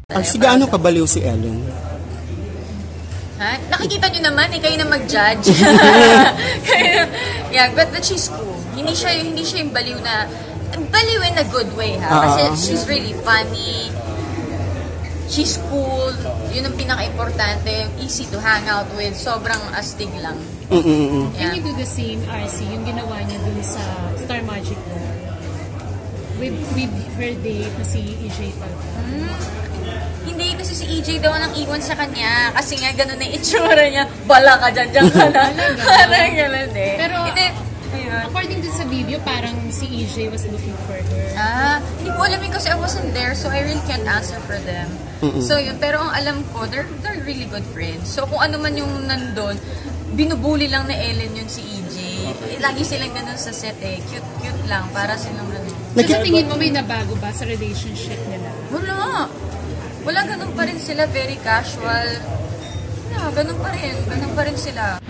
Gaano kabaliw si Ellen? Ha? Nakikita nyo naman, kayo na mag-judge. Yeah, but she's cool. Hindi siya yung baliw in a good way, ha? Kasi she's really funny. She's cool. Yun ang pinaka-importante. Easy to hang out with. Sobrang astig lang. Yeah. Can you do the same, RC, yung ginawa niya dun sa Star Magic with her date na si EJ Falcon? Hindi, kasi si EJ daw nang iwan sa kanya. Kasi nga, ganun na itsura niya. Bala ka dyan ka na. Parang ganun eh. Pero, according to sa video, parang si EJ was looking for her. Hindi ko alam kasi I wasn't there, so I really can't answer for them. So yun, pero ang alam ko, they're really good friends. So kung ano man yung nandun, binubuli lang na Ellen yun si EJ. Lagi silang ganun sa set eh. Cute lang, para silang ganun. So sa tingin mo may nabago ba sa relationship nila? Wala, ganun pa rin sila, very casual. Ganun pa rin sila.